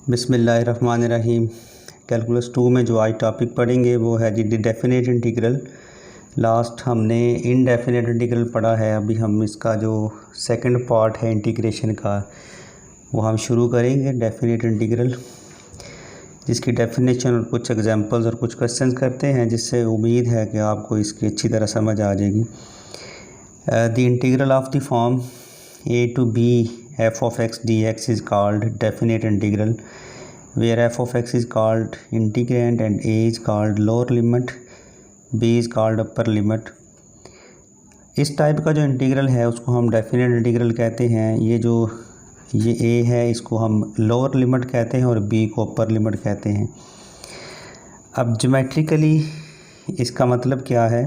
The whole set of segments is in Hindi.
बिस्मिल्लाहिर्रहमानिर्रहीम। कैलकुलस 2 में जो आज टॉपिक पढ़ेंगे वो है जी डेफिनेट इंटीग्रल। लास्ट हमने इनडेफिनेट इंटीग्रल पढ़ा है, अभी हम इसका जो सेकंड पार्ट है इंटीग्रेशन का वो हम शुरू करेंगे डेफिनेट इंटीग्रल, जिसकी डेफिनेशन और कुछ एग्जांपल्स और कुछ क्वेश्चंस करते हैं, जिससे उम्मीद है कि आपको इसकी अच्छी तरह समझ आ जाएगी। The integral of the form a to b f of x dx is called definite integral, where f of x is called integrand and a is called lower limit, b is called upper limit। इस टाइप का जो इंटीग्रल है उसको हम डेफिनेट इंटीग्रल कहते हैं। ये a है, इसको हम लोअर लिमिट कहते हैं और b को अपर लिमिट कहते हैं। अब ज्योमेट्रिकली इसका मतलब क्या है?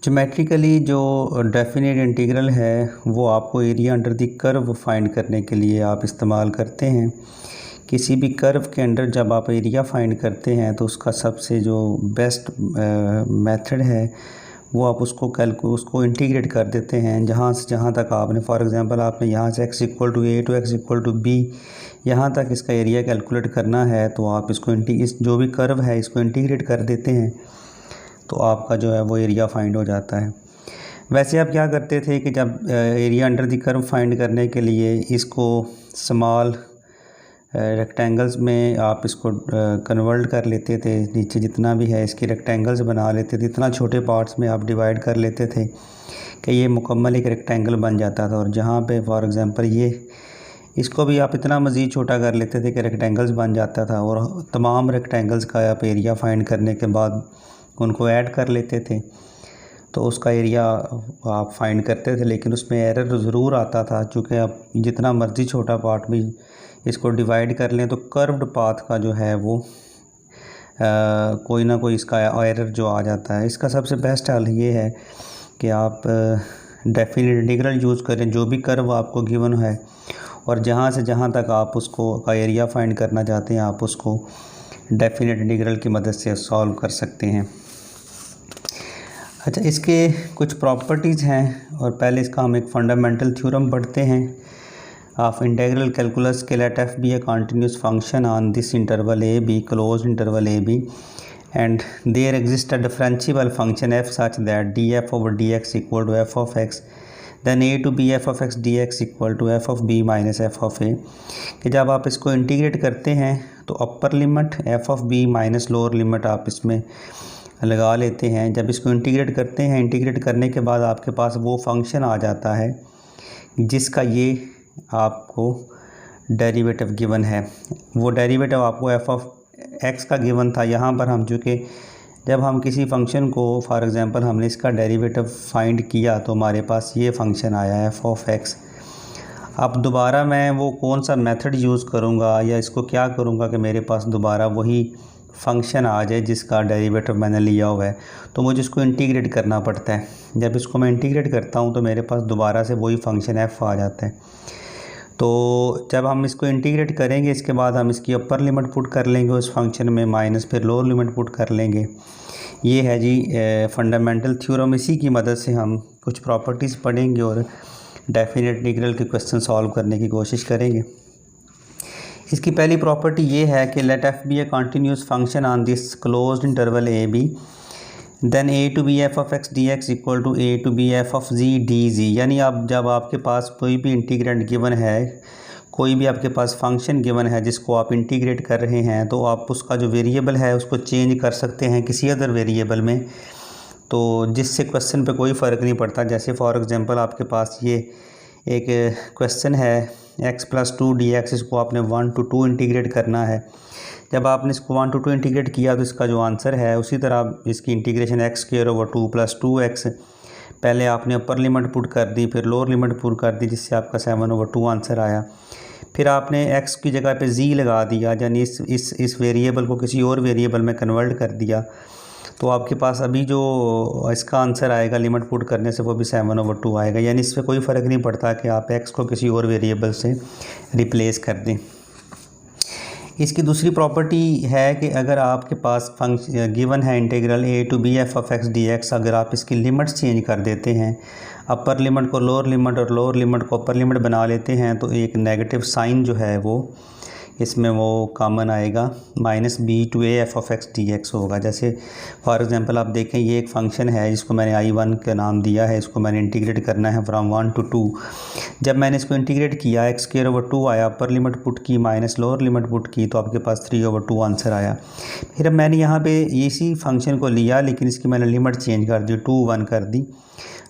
ज्योमेट्रिकली जो डेफिनेट इंटीग्रल है वो आपको area under the curve find करने के लिए आप इस्तेमाल करते हैं। किसी भी कर्व के अंडर जब आप एरिया फाइंड करते हैं तो उसका सबसे जो बेस्ट मेथड है वो आप उसको इंटीग्रेट कर देते हैं जहाँ से जहाँ तक आपने, फॉर एग्जांपल आपने यहाँ से x equal to a to x equal to b यहाँ तक इसका एरिया कैलकुलेट करना है, तो आप इसको इस जो भी कर्व है इसको इंटीग्रेट कर देते हैं तो आपका जो है वो एरिया फाइंड हो जाता है। वैसे आप क्या करते थे कि जब area under the curve find करने के लिए इसको स्मॉल रेक्टेंगल्स में आप इसको कन्वर्ट कर लेते थे, नीचे जितना भी है इसके रेक्टेंगल्स बना लेते थे, इतना छोटे पार्ट्स में आप डिवाइड कर लेते थे कि ये मुकम्मल एक रेक्टेंगल बन जाता था। और जहाँ पे फॉर एग्जांपल ये इसको भी आप इतना मज़ीद छोटा कर लेते थे कि रेक्टेंगल्स बन जाता था, और तमाम रेक्टेंगल्स का आप एरिया फाइंड करने के बाद उनको ऐड कर लेते थे तो उसका एरिया आप फाइंड करते थे। लेकिन उसमें एरर ज़रूर आता था, चूँकि आप जितना मर्ज़ी छोटा पार्ट भी इसको डिवाइड कर लें तो कर्व्ड पाथ का जो है वो कोई ना कोई इसका एरर जो आ जाता है। इसका सबसे बेस्ट हल ये है कि आप डेफिनेट इंटीग्रल यूज़ करें। जो भी कर्व आपको गिवन है और जहाँ से जहाँ तक आप उसको का एरिया फाइंड करना चाहते हैं आप उसको डेफिनेट इंटीग्रल की मदद से सॉल्व कर सकते हैं। अच्छा, इसके कुछ प्रॉपर्टीज़ हैं और पहले इसका हम एक फंडामेंटल थ्योरम पढ़ते हैं ऑफ इंटीग्रल कैलकुलस के। Let f be a continuous function on this interval a b, closed interval a b, and there exists a differentiable function f such that df over dx equal to f of x, then a to b f of x dx equal to f of b minus f of a। कि जब आप इसको इंटीग्रेट करते हैं तो upper limit f of b minus lower limit आप इसमें लगा लेते हैं। जब इसको इंटीग्रेट करते हैं, इंटीग्रेट करने के बाद आपके पास वो फंक्शन आ जाता है जिसका ये आपको डेरिवेटिव गिवन है। वो डेरिवेटिव आपको f ऑफ x का गिवन था। यहाँ पर हम चूँकि जब हम किसी फंक्शन को फॉर एग्जांपल हमने इसका डेरिवेटिव फाइंड किया तो हमारे पास ये फंक्शन आया f ऑफ x। अब दोबारा मैं वो कौन सा मेथड यूज़ करूँगा या इसको क्या करूँगा कि मेरे पास दोबारा वही फंक्शन आ जाए जिसका डेरिवेटिव मैंने लिया हुआ है, तो मुझे इसको इंटीग्रेट करना पड़ता है। जब इसको मैं इंटीग्रेट करता हूँ तो मेरे पास दोबारा से वही फंक्शन f आ जाता है। तो जब हम इसको इंटीग्रेट करेंगे इसके बाद हम इसकी अपर लिमिट पुट कर लेंगे उस फंक्शन में, माइनस फिर लोअर लिमिट पुट कर लेंगे। ये है जी फंडामेंटल थ्योरम। इसी की मदद से हम कुछ प्रॉपर्टीज़ पढ़ेंगे और डेफिनेट इंटीग्रल के क्वेश्चन सॉल्व करने की कोशिश करेंगे। इसकी पहली प्रॉपर्टी ये है कि late f be a continuous function on this closed interval a b, then a to b f of x dx equal to a to b f of z dz। यानी आप जब आपके पास कोई भी इंटीग्रेंड गिवन है, कोई भी आपके पास फंक्शन गिवन है जिसको आप इंटीग्रेट कर रहे हैं, तो आप उसका जो वेरिएबल है उसको चेंज कर सकते हैं किसी अदर वेरिएबल में, तो जिससे क्वेश्चन पे कोई फ़र्क नहीं पड़ता। जैसे फॉर एग्जांपल आपके पास ये एक क्वेश्चन है x प्लस 2 dx, इसको आपने 1 to 2 इंटीग्रेट करना है। जब आपने इसको 1 to 2 इंटीग्रेट किया तो इसका जो आंसर है उसी तरह इसकी integration x square over 2 plus 2x, पहले आपने अपर लिमिट पुट कर दी फिर लोअर लिमिट पुट कर दी जिससे आपका 7 over 2 आंसर आया। फिर आपने x की जगह पे z लगा दिया, यानी इस वेरिएबल को किसी और वेरिएबल में कन्वर्ट कर दिया, तो आपके पास अभी जो इसका आंसर आएगा लिमिट पुट करने से वो भी 7 over 2 आएगा। यानी इससे कोई फ़र्क नहीं पड़ता कि आप x को किसी और वेरिएबल से रिप्लेस कर दें। इसकी दूसरी प्रॉपर्टी है कि अगर आपके पास फंक्शन गिवन है integral a to b f of x dx, अगर आप इसकी लिमिट्स चेंज कर देते हैं, अपर लिमिट को लोअर लिमिट और लोअर लिमिट को अपर लिमिट बना लेते हैं, तो एक नेगेटिव साइन जो है वो इसमें वो कॉमन आएगा minus B to A F of X D X होगा। जैसे फॉर एग्जांपल आप देखें ये एक फंक्शन है जिसको मैंने I1 का नाम दिया है, इसको मैंने इंटीग्रेट करना है फ्रॉम 1 to 2। जब मैंने इसको इंटीग्रेट किया x²/2 आया, अपर लिमिट पुट की माइनस लोअर लिमिट पुट की, तो आपके पास 3/2 आंसर आया। फिर अब मैंने यहाँ पे इसी फंक्शन को लिया लेकिन इसकी मैंने लिमिट चेंज कर दी, 2 1 कर दी।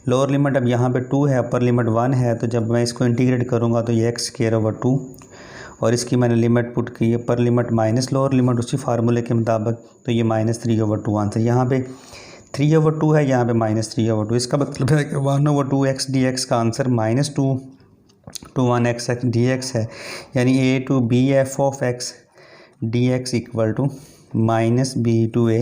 लोअर लिमिट अब यहाँ पे 2 है, अपर लिमिट 1 है, तो जब मैं इसको इंटीग्रेट करूँगा तो ये x²/2 और इसकी मैंने लिमिट पुट की, upper limit minus lower limit उसी फार्मूले के मुताबिक, तो ये -3/2 आंसर। यहाँ पे 3/2 है, यहाँ पे -3/2। इसका मतलब है कि 1/2 x dx का आंसर -2 to 1 x dx है, यानी a to b f of x dx equal to -b to a